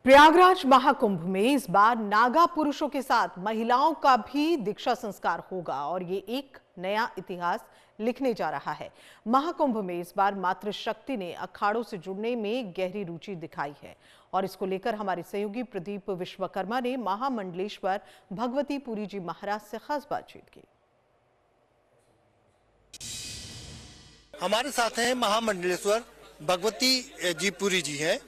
प्रयागराज महाकुंभ में इस बार नागा पुरुषों के साथ महिलाओं का भी दीक्षा संस्कार होगा और ये एक नया इतिहास लिखने जा रहा है। महाकुंभ में इस बार मातृशक्ति ने अखाड़ों से जुड़ने में गहरी रुचि दिखाई है और इसको लेकर हमारे सहयोगी प्रदीप विश्वकर्मा ने महामंडलेश्वर भगवती पुरी जी महाराज से खास बातचीत की। हमारे साथ हैं महामंडलेश्वर भगवती जी पुरी जी हैं,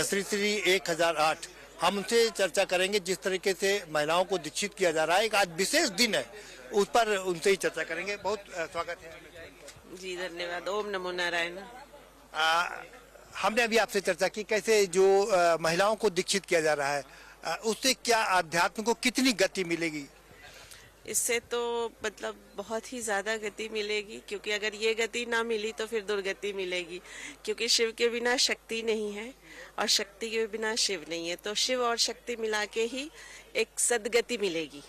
श्री श्री 1008। हम उनसे चर्चा करेंगे जिस तरीके से महिलाओं को दीक्षित किया जा रहा है। एक आज विशेष दिन है, उस पर उनसे ही चर्चा करेंगे। बहुत स्वागत है जी। धन्यवाद। ओम नमो नारायण। हमने अभी आपसे चर्चा की कैसे जो महिलाओं को दीक्षित किया जा रहा है, उससे क्या अध्यात्म को कितनी गति मिलेगी? इससे तो मतलब बहुत ही ज़्यादा गति मिलेगी, क्योंकि अगर ये गति ना मिली तो फिर दुर्गति मिलेगी, क्योंकि शिव के बिना शक्ति नहीं है और शक्ति के बिना शिव नहीं है। तो शिव और शक्ति मिला के ही एक सदगति मिलेगी।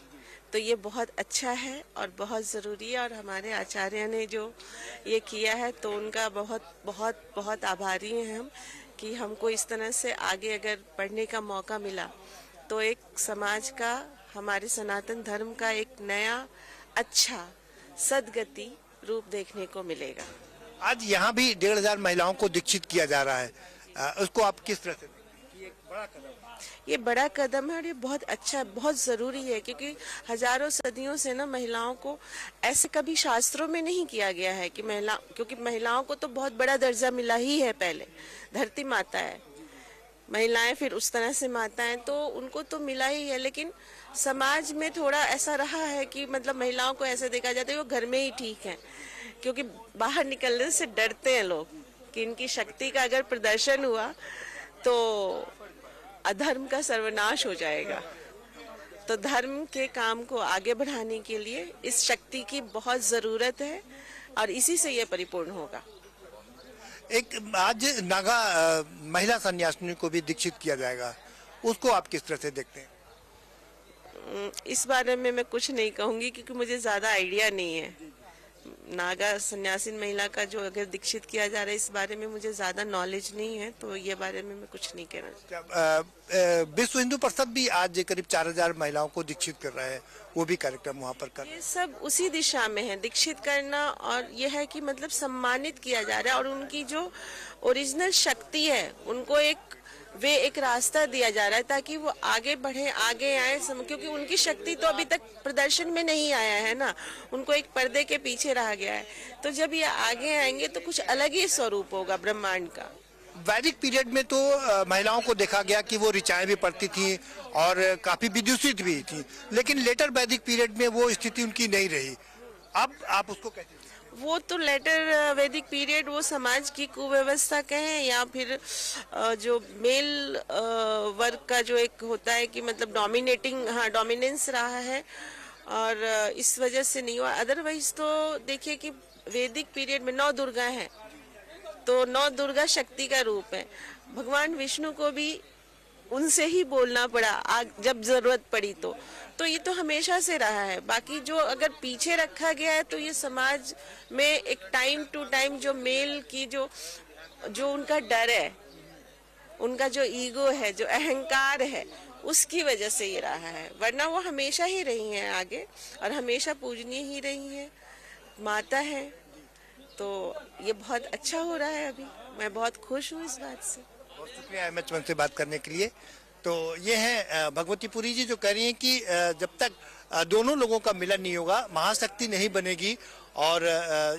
तो ये बहुत अच्छा है और बहुत ज़रूरी है और हमारे आचार्य ने जो ये किया है तो उनका बहुत बहुत बहुत आभारी हैं हम कि हमको इस तरह से आगे अगर पढ़ने का मौका मिला तो एक समाज का, हमारे सनातन धर्म का एक नया अच्छा सदगति रूप देखने को मिलेगा। आज यहाँ भी 1500 महिलाओं को दीक्षित किया जा रहा है, उसको आप किस तरह से? ये बड़ा कदम है और ये बहुत अच्छा, बहुत जरूरी है, क्योंकि हजारों सदियों से ना महिलाओं को ऐसे कभी शास्त्रों में नहीं किया गया है कि क्योंकि महिलाओं को तो बहुत बड़ा दर्जा मिला ही है। पहले धरती माता है, महिलाएं फिर उस तरह से माताएं, तो उनको तो मिला ही है। लेकिन समाज में थोड़ा ऐसा रहा है कि मतलब महिलाओं को ऐसे देखा जाता है वो घर में ही ठीक है, क्योंकि बाहर निकलने से डरते हैं लोग कि इनकी शक्ति का अगर प्रदर्शन हुआ तो अधर्म का सर्वनाश हो जाएगा। तो धर्म के काम को आगे बढ़ाने के लिए इस शक्ति की बहुत जरूरत है और इसी से ये परिपूर्ण होगा। एक आज नागा महिला सन्यासिनी को भी दीक्षित किया जाएगा, उसको आप किस तरह से देखते हैं? इस बारे में मैं कुछ नहीं कहूंगी, क्योंकि मुझे ज्यादा आइडिया नहीं है। नागा सन्यासी महिला का जो अगर दीक्षित किया जा रहा है, इस बारे में मुझे ज्यादा नॉलेज नहीं है, तो ये बारे में मैं कुछ नहीं कहना। विश्व हिंदू परिषद भी आज करीब 4000 महिलाओं को दीक्षित कर रहा है, वो भी कार्यक्रम वहाँ पर कर। ये सब उसी दिशा में है, दीक्षित करना, और ये है कि मतलब सम्मानित किया जा रहा है और उनकी जो ओरिजिनल शक्ति है उनको एक रास्ता दिया जा रहा है ताकि वो आगे बढ़े, आगे आए, क्योंकि उनकी शक्ति तो अभी तक प्रदर्शन में नहीं आया है ना, उनको एक पर्दे के पीछे रह गया है। तो जब ये आगे आएंगे तो कुछ अलग ही स्वरूप होगा ब्रह्मांड का। वैदिक पीरियड में तो महिलाओं को देखा गया कि वो ऋचाएं भी पढ़ती थी और काफी विदुषित भी थी, लेकिन लेटर वैदिक पीरियड में वो स्थिति उनकी नहीं रही। अब आप उसको कैसे? वो तो लेटर वैदिक पीरियड वो समाज की कुव्यवस्था कहें या फिर जो मेल वर्ग का जो एक होता है कि मतलब डोमिनेंस रहा है और इस वजह से नहीं हुआ। अदरवाइज तो देखिए कि वैदिक पीरियड में 9 दुर्गा हैं, तो 9 दुर्गा शक्ति का रूप है। भगवान विष्णु को भी उनसे ही बोलना पड़ा जब जरूरत पड़ी तो ये तो हमेशा से रहा है। बाकी जो अगर पीछे रखा गया है तो ये समाज में एक टाइम टू टाइम जो मेल की जो उनका डर है, उनका जो ईगो है, जो अहंकार है, उसकी वजह से ये रहा है, वरना वो हमेशा ही रही हैं आगे और हमेशा पूजनीय ही रही हैं, माता है। तो ये बहुत अच्छा हो रहा है, अभी मैं बहुत खुश हूँ इस बात से। बहुत शुक्रिया एमएच वन से बात करने के लिए। तो ये है भगवती पुरी जी जो कह रही हैं कि जब तक दोनों लोगों का मिलन नहीं होगा महाशक्ति नहीं बनेगी, और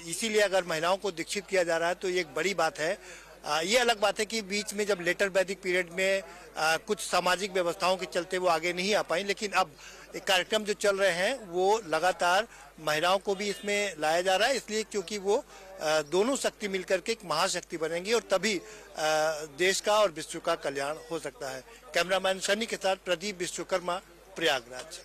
इसीलिए अगर महिलाओं को दीक्षित किया जा रहा है तो ये एक बड़ी बात है। ये अलग बात है कि बीच में जब लेटर वैदिक पीरियड में कुछ सामाजिक व्यवस्थाओं के चलते वो आगे नहीं आ पाई, लेकिन अब एक कार्यक्रम जो चल रहे हैं वो लगातार महिलाओं को भी इसमें लाया जा रहा है, इसलिए क्योंकि वो दोनों शक्ति मिलकर के एक महाशक्ति बनेंगी और तभी देश का और विश्व का कल्याण हो सकता है। कैमरामैन शनि के साथ प्रदीप विश्वकर्मा, प्रयागराज।